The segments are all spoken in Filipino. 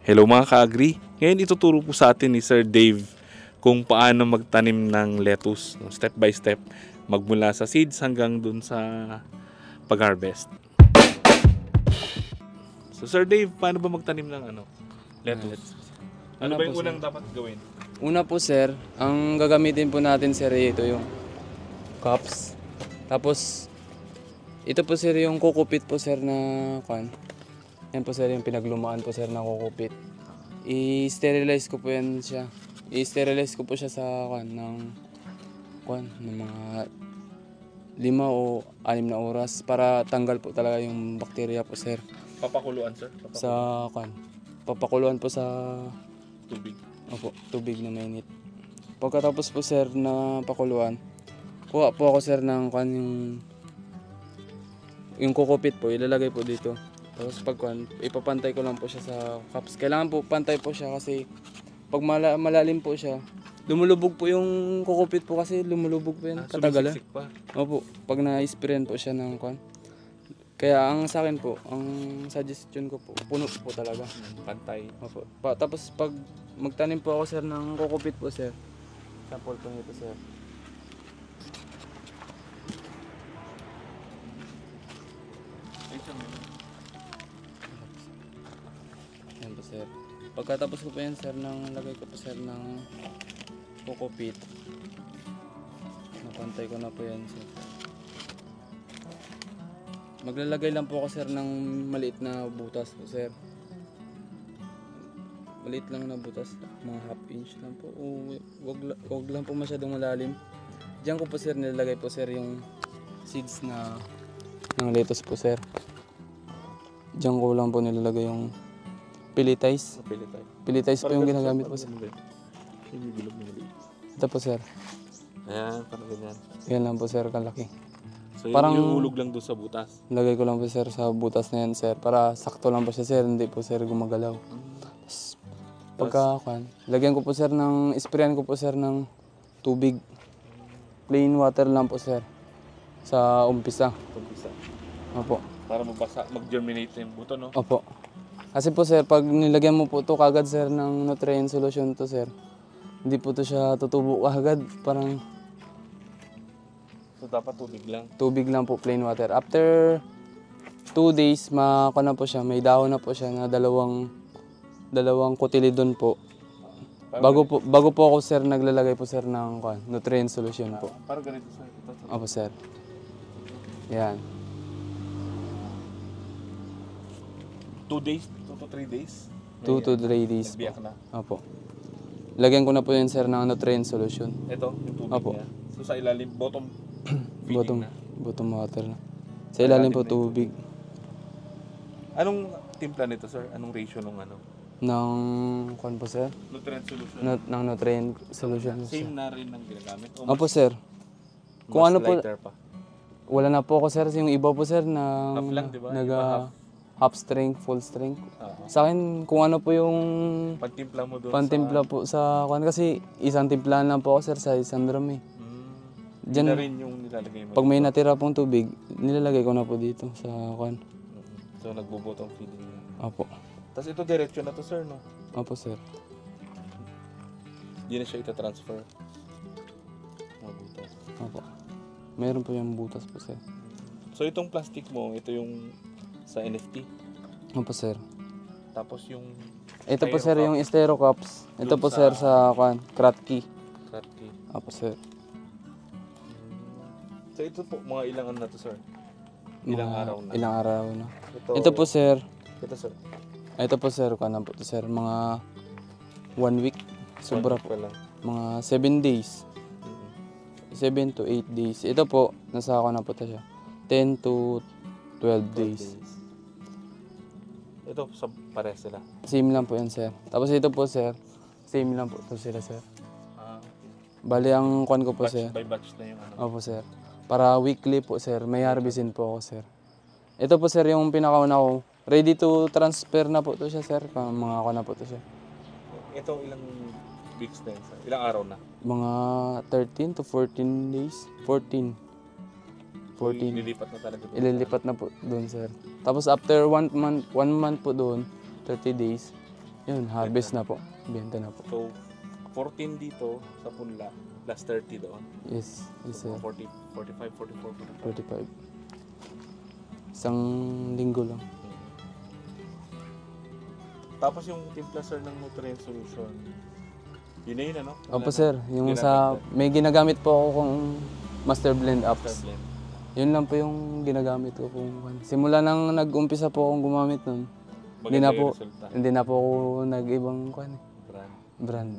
Hello mga ka-agri. Ngayon ituturo po sa atin ni Sir Dave kung paano magtanim ng lettuce, no? Step by step, magmula sa seeds hanggang dun sa pag-harvest. So Sir Dave, paano ba magtanim ng lettuce? Ano ba yung unang dapat gawin? Una po sir, ang gagamitin po natin sir ito yung cups. Tapos ito po sir yung kukupit po sir na kan. Yan po sir yung pinaglumaan po sir na kukupit. I-sterilize ko po yan siya. I-sterilize ko po siya sa ng mga 5 o 6 na oras para tanggal po talaga yung bakterya po sir. Papakuluan sir? Papakuluan po sa Tubig. Opo, tubig na mainit. Pagkatapos po sir na pakuluan, kuha po ako sir ng yung kukupit po, ilalagay po dito. Tapos ipapantay ko lang po siya sa cups. Kailangan po pantay po siya kasi pag malalim po siya, lumulubog po yung kukupit po kasi lumulubog po yan katagalan. Pa. Opo, pag na-sprayan po siya ng Kaya ang sa akin po, ang suggestion ko po, puno po talaga. Pantay. Opo. Tapos pag magtanim po ako sir ng kukupit po sir. Sample po nito sir. Yan po sir. Pagkatapos ko po yan sir, lagay ko po sir ng kukupit. Napantay ko na po yan sir. Maglalagay lang po ako sir ng maliit na butas po sir. Maliit lang na butas, mga half inch lang po. Wag lang po masyadong malalim. Diyan ko po sir nilalagay po sir yung seeds ng lettuce po sir. Diyan ko lang po nilalagay yung pilitize. Pilitize po yung ginagamit po sir. Ito po sir. Ayan, parang ganyan. Yan lang po sir, kalaki. So Parang yung hulog lang doon sa butas. lagay ko lang po sir sa butas na yan sir para sakto lang po siya sir, hindi po sir gumagalaw. Lagyan ko po sir sprayan ko po sir ng tubig. Plain water lang po sir sa umpisa. Opo. Para mag-germinate yung buto, no? Opo. Kasi po sir, pag nilagyan mo po to kagad sir ng nutrient solution to sir, hindi po to siya tutubo kagad, parang So dapat tubig lang. tubig lang po, plain water. After 2 days, na po siya, may dahon na po siya na dalawang kotilidon po. Bago po ako sir naglalagay po sir ng nutrient solution po. Para ganito sir. Opo sir. Yan. 2 days, 2 to 3 days. 2 to 3 days po. Nagbiyak na. Opo. Lagyan ko na po yun sir ng nutrient solution. Ito, yung tubig Opo. niya. So sa ilalim, bottom feeding na. Bottom water na. Sa ilalim po tubig. Anong timpla nito sir? Anong ratio nung Ng po sir? nutrient solution? Ng nutrient solution. Same na rin ang ginagamit? O Opo sir. Kung ano po, lighter pa? wala na po ako sir. Yung iba po sir na Half lang, di ba? half strength, full strength. Oo. Sa akin, kung ano po yung Pagtimpla mo doon pantimpla po sa kasi isang timplahan lang po ako sir sa isang drum eh. Diyan na rin yung nilalagay mo. Pag may natira pong tubig, nilalagay ko na po dito sa So nagbubotong feeding na. Opo. Tapos ito diretso na to sir, no? Opo sir. Hindi na siya ita-transfer. Mga butas. Opo. Meron po yung butas po sir. So itong plastic mo, ito yung sa NFT. Opo sir. Tapos yung Ito po Styro sir cup. yung Styro cups. Ito Doon po sir sa Kratky. Kratky. Opo sir. So ito po, mga ilang na to sir? Ilang araw na? Ilang araw na. Ito Ito po sir. Ito sir. Ito po sir, po to sir, mga 1 week. Sobra po. Lang. Mga 7 days. 7 to 8 days. Ito po, nasa na po to siya. 10 to 12 days. Ito, sa pares sila. Same lang po yan sir. Tapos ito po sir, same lang po to sila sir. Bali ang ko po sir. By batch na yung Opo sir. Para weekly po sir, may harvestin po ako sir. Ito po sir yung pinakauna ko. Ready to transfer na po to siya sir. Mga na po to siya. Ito ilang weeks na yun sir? Ilang araw na? Mga 13 to 14 days. 14. 14. Ililipat na talaga doon. Ililipat na po doon sir. Tapos after 1 month po doon, 30 days, Yun, harvest na po. Benta na po. So, 14 dito sa punla, plus 30 doon. Yes, yes So, sir. 40, 45, 44, 45. 45. Isang linggo lang. Tapos yung timpla sir ng nutrient solution, yun na yun ano? Opo sir, yung Ginamit sa, may ginagamit po ako kung Master Blend na. Apps. Blend. Yun lang po yung ginagamit ko po. Simula nang nag-umpisa po akong gumamit nun, hindi Maganda na yung po, resulta. hindi na po ako nag-ibang Brand. brand.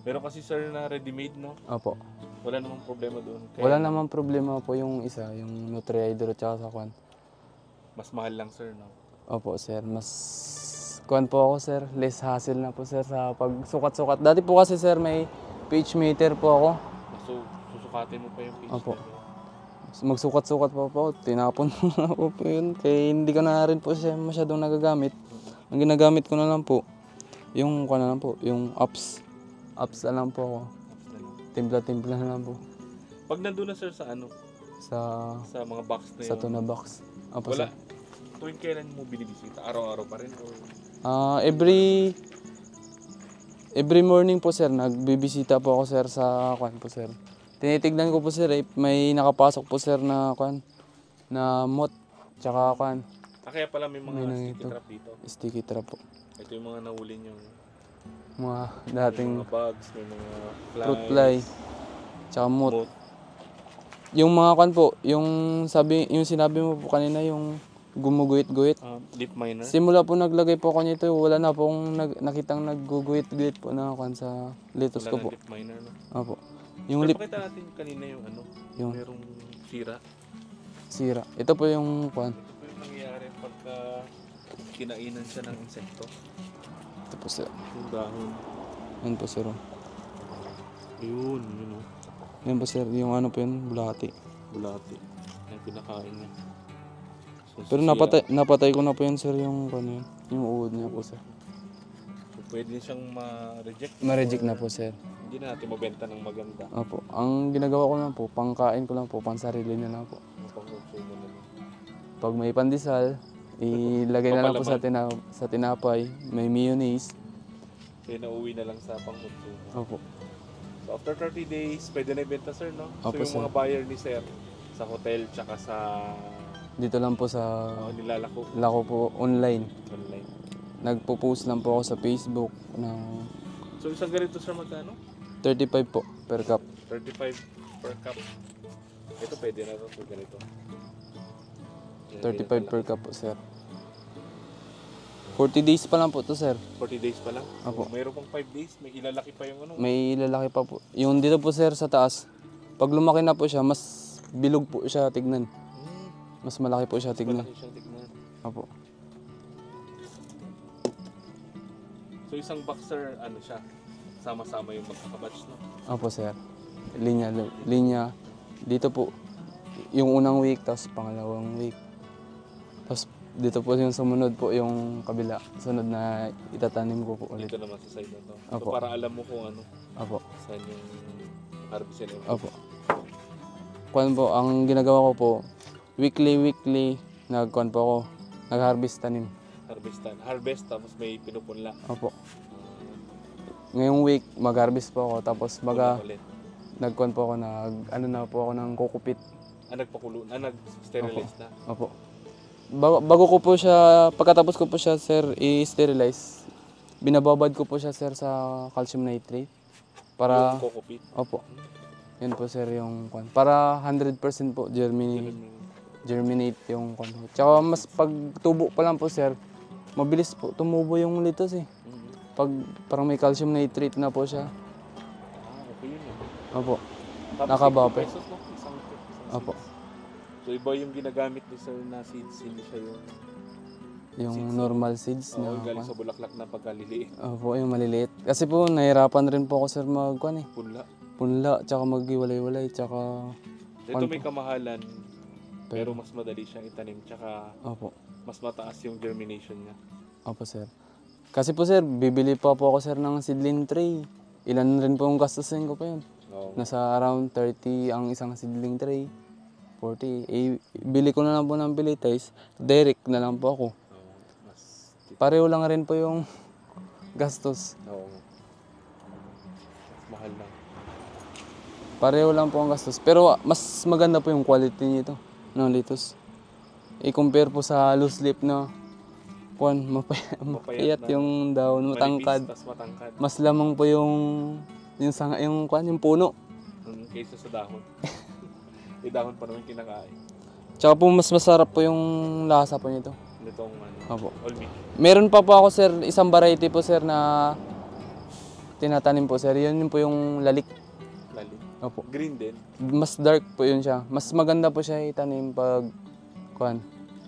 Pero kasi sir na ready-made, no? Opo. Wala namang problema doon. Kaya Wala namang problema po yung isa, yung Nutri-Hydro tsaka sa kwan. mas mahal lang sir, no? Opo sir, mas kwan po ako sir, less hassle na po sir sa pagsukat-sukat. Dati po kasi sir may pH meter po ako. So, susukatin mo pa yung pH Opo. level. Magsukat-sukat pa po, tinapon ko na po yun. Kaya hindi ko na rin po siya masyadong nagagamit. Ang ginagamit ko na lang po, yung kwan na lang po, yung apps. Apps na lang po ako. Tapos na lang. Timpla-timpla na lang po. Pag nandun na sir sa ano, Sa, sa mga box na yun, sa tuna box. Opo wala. sir. Tuwing kailan mo binibisita? Araw-araw pa rin? Or Every morning po sir, nagbibisita po ako sir sa kwan po sir. Tinitignan ko po sir, may nakapasok po sir na kwan, na moth, tsaka kwan, kaya pala may mga May sticky nangito. trap dito. sticky trap po. Ito yung mga nahuli nyo. Mga May dating mga bugs, may mga flies. fruit fly, tsaka moth. moth. Yung mga kwan po, yung sinabi mo po kanina, yung gumuguhit-guhit. Leaf miner. Simula po naglagay po ako nito, wala na pong nakitang nagguguhit-guhit po na kwan sa lettuce ko Wala po. ng leaf miner, no? Opo. Yung Pero lip pakita natin kanina yung ano, Yung- merong sira. sira. Ito po yung kwan. Ito po yung nangyayari pagka kinainan siya ng insekto. Ito po sir. Yung dahon. Yan po sir. Yun, yun o. Yan po sir, yung ano po yun, bulati. Bulati. Yung pinakain niya. So, Pero sira. napatay ko na po yun sir, yung kwan yun. Yung uod niya po sir. So, pwede siyang ma-reject. Ma-reject or na po sir. Hindi na natin mabenta ng maganda. Opo. Ang ginagawa ko lang po, pangkain ko lang po, pansarili na lang po. Mapang-consumo na lang. Pag may pandesal, ilagay na lang po sa, sa tinapay, may mayonnaise. Kaya nauwi na lang sa pang-consumo. Opo. So after 30 days, pwede na ibenta sir, no? Opo, So yung sir. mga buyer ni sir sa hotel tsaka sa Dito lang po sa nilalako lako po online. online. Nagpo-post lang po ako sa Facebook ng So isang ganito sir magkano? 35 po per cup. 35 per cup. Ito pwede na to, so ganito. Yan, 35 ganyan per cup po sir. 40 days pa lang po to sir. pala. 40 days pa lang. So, Opo. mayroon pang 5 days, may ilalaki pa yung ano. May lalaki pa po. Yung dito po sir sa taas, pag lumaki na po siya, mas bilog po siya tignan. Mas malaki po siya tignan. Malaki siyang tignan. Opo. So isang boxer, ano siya, sama-sama yung magkakabatch, no? Opo sir. Linya. Dito po, yung unang week, tapos pangalawang week. Tapos dito po yung sumunod po yung kabila. Sunod na itatanim ko po ulit. Dito naman sa side na to. So Opo. para alam mo kung ano, Opo. saan yung harvest nila. Opo. Kuan po, ang ginagawa ko po, weekly, nagkuan po ako, nag-harvest tanim. Harvest, tapos may pinupunla. Opo. Ngayong week, mag-harvest po ako, tapos Punla ulit. nagkuan po ako, ano na po ako ng kukupit. Nagpakulo, nag-sterilize na. Opo. Bago ko po siya, pagkatapos ko po siya, sir, i-sterilize, binababad ko po siya, sir, sa calcium nitrate. Para, Yung kokopit. opo. Yan po, sir, yung kwan. Para 100% po germinate yung kwan. Tsaka mas pag tubo pa lang po, sir, mabilis po tumubo yung lettuce eh. Pag parang may calcium nitrate na po siya. Okay yun eh. Opo. Tapos Nakabape. 50 pesos, no? Isang Opo. seeds. So iba yung ginagamit ni sir na seeds, hindi siya yung Yung normal seeds na galing kwan. sa bulaklak na pagkaliliit. Opo, yung maliliit. Kasi po, nahirapan rin po ako, sir, magkwan eh. Punla. Punla, tsaka maghiwalay-walay, tsaka... Ito may kamahalan, pero mas madali siyang itanim, tsaka Opo. mas mataas yung germination niya. Opo, sir. Kasi po, sir, bibili pa po ako, sir, ng seedling tray. Ilan rin po yung gastusin ko pa yun. Oo. Nasa around 30 ang isang seedling tray. 40. Bili ko na lang po ng bilitays. Direct na lang po ako. Mas Pareho lang rin po yung gastos. Oo. Mahal lang. Pareho lang po ang gastos. Pero mas maganda po yung quality nito ng lettuce. I-compare po sa loose leaf na mapayat na yung daon, matangkad. Manipis, tas matangkad. Mas lamang po yung puno. Kaysa sa dahon. Yung dahon pa naman kinakain. Tsaka po mas masarap po yung lasa po nito. Nitong Opo. olmi. Meron pa po ako sir, isang variety po sir na tinatanim po sir. Yun po yung lalik. Lali. Opo. Green din. Mas dark po yun siya. Mas maganda po siya itanim pag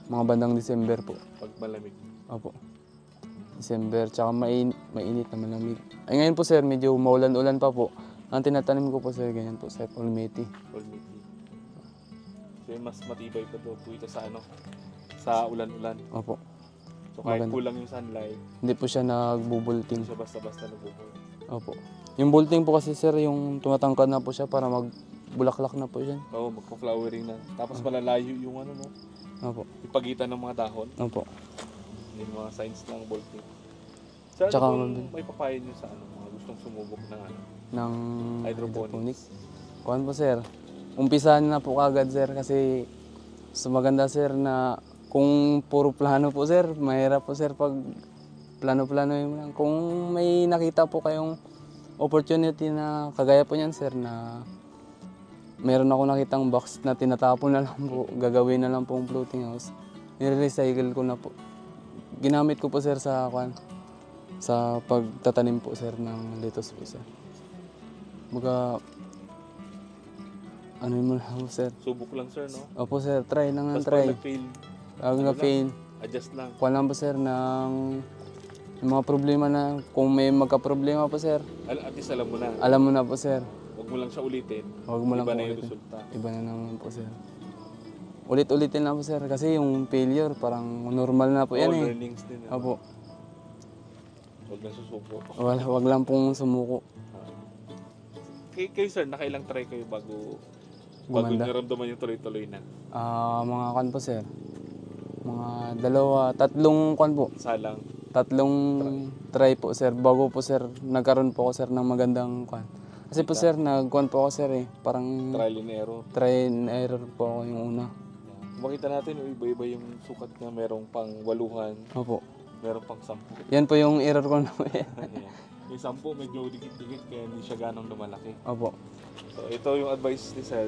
mga bandang December po. Pag malamig. Opo. December, tsaka mainit na malamig. Ay ngayon po sir, medyo maulan-ulan pa po. Ang tinatanim ko po sir, ganyan po sir, olmeti. Olmi. So mas matibay pa po ito sa ulan-ulan. Opo. So kahit Maganda. kulang yung sunlight, Hindi po siya hindi nagbubulting. siya basta-basta nagbubuhay. Opo. Yung bulting po kasi sir, yung tumatangkad na po siya para magbulaklak na po yan. Oo, magpa-flowering na. Tapos malalayo yung Opo. yung pagitan ng mga dahon. Opo. Yung mga signs ng bolting. So Tsaka may papayo nyo sa mga gustong sumubok ng Ng hydroponics. Kuhan po sir. Umpisahan na po kagad sir kasi mas maganda sir na kung puro plano po sir, mahirap po sir pag plano-plano yung lang. Kung may nakita po kayong opportunity na kagaya po niyan sir na meron ako nakitang box na tinatapon na lang po, gagawin na lang pong floating house. Nire-recycle ko na po. Ginamit ko po sir sa pagtatanim po sir ng lettuce po sir. Ano mo lang po sir. Subok lang sir, no? Opo sir, try lang ang Tapos try. pag nag-fail, Pag na-fail, adjust lang. kuha lang po sir ng yung mga problema na kung may magka-problema po sir, At least alam mo na. alam mo na po sir. Huwag mo lang siya ulitin. Huwag mo lang Iba po na yung ulitin. resulta. Iba na naman po sir. Ulit-ulitin lang po sir kasi yung failure parang normal na po yan eh. Learnings din. Opo. Huwag lang susuko. Wag lang pong sumuko. Kayo sir, nakailang try kayo bago Gumanda. naramdaman yung tuloy-tuloy na? Mga kan po sir. Mga tatlong kan po. Salang. Tatlong try po sir. Bago po sir, nagkaroon po ako sir ng magandang kan. Kasi po sir, nagkuhan po ako sir eh. Parang Trial and error. try and error po ako yung una. Makita natin, iba-iba yung sukat niya. Merong pang 8, Opo. merong pang 10. Yan po yung error ko na po eh. Yung 10 medyo dikit-dikit kaya hindi siya ganong lumalaki. Opo. So ito yung advice ni sir,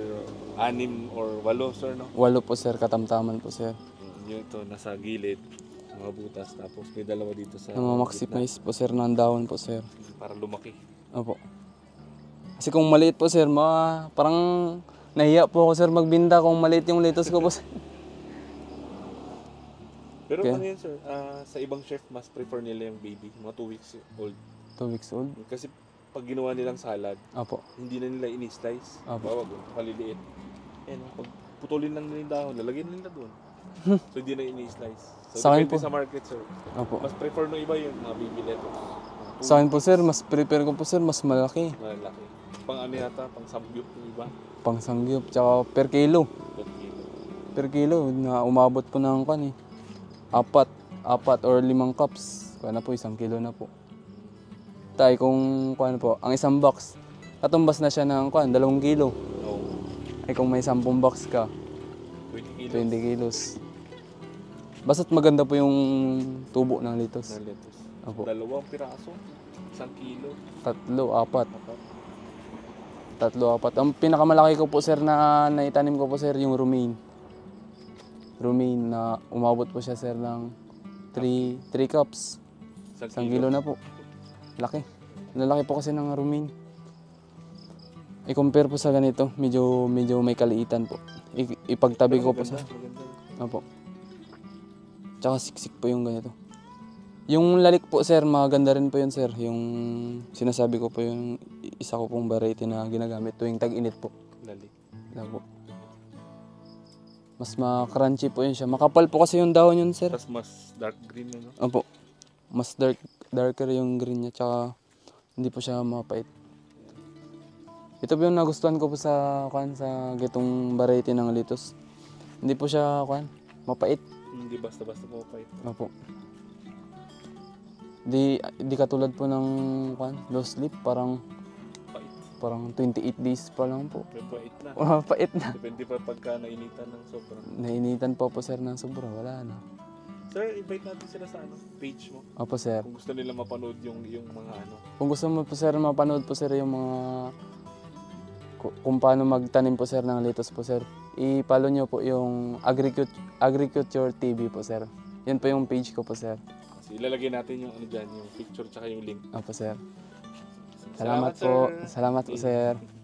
6 or 8 sir, no? 8 po sir, katamtaman po sir. Yung ito nasa gilid, mga butas, tapos may dalawa dito sa Maximize po sir ng dahon po sir. gitna para lumaki. Opo. Kasi kung maliit po sir, parang nahiya po ako sir magbinda kung maliit yung lettuce ko po sir. Pero Okay. ano yun sir, sa ibang chef mas prefer nila yung baby, mga 2 weeks old. 2 weeks old? Kasi pag ginawa nilang salad, Opo. hindi na nila ini-slice. Apo. Bawag, kaliliit. Ayan, pag putulin lang nila yung dahon, lalagyan nila doon. So hindi na ini-slice. So Sa akin depende po. sa market sir. Opo. Mas prefer ng iba yung mga baby lettuce. Sa akin po sir, mas prepare ko po sir, mas malaki. Malaki. Pang ano yata, pang samgyup yung iba. Pangsangyup, tsaka per kilo. Per kilo. Per kilo, na umabot po ng kan eh. 4 or 5 cups. Kaya na po, 1 kilo na po. Tay, kung kuan po, ang isang box, katumbas na siya ng 2 kilo. Oo. Ay kung may 10 box ka, 20 kilos 20 kilos. Basta't maganda po yung tubo ng lettuce. na lettuce. Opo. 2 piraso, 1 kilo. 3, 4. Apat. 3, 4. Ang pinakamalaki ko po sir na naitanim ko po sir yung romaine. Romaine na umabot po siya sir ng 3 cups. 1 kilo na po. Laki. Lalaki po kasi ng romaine. I-compare po sa ganito, medyo may kaliitan po. Ipagtabi ko po sa... Maganda. Opo. Tsaka siksik po yung ganito. Yung lalik po sir, maganda rin po yun sir. Yung sinasabi ko po yung isa ko pong variety na ginagamit tuwing tag-init po. Lalik. Labo. Mas ma-crunchy po yun siya. Makapal po kasi yung dahon yun sir. Tapos mas dark green na, no? Opo. Mas darker yung green niya. Tsaka hindi po siya mapait. Ito po yung nagustuhan ko po sa gitong variety ng lettuce. Hindi po siya mapait. Hindi basta-basta po pa ito. Opo. Di katulad po ng low sleep, parang Pait. 28 days pa lang po. May pait na. Pait na. Depende pa pagka nainitan ng sobra. Nainitan po sir ng sobra, wala na. Sir, invite natin sila sa page mo. Opo sir. Kung gusto nila mapanood yung mga Kung gusto mo po sir mapanood po sir yung mga kung paano magtanim po sir ng lettuce po sir, i-follow nyo po yung Agriculture TV po sir. Yan po yung page ko po sir. Kasi ilalagay natin yung dyan, yung picture tsaka yung link. Opo sir. Salamat, Salamat po. sir. Salamat po sir.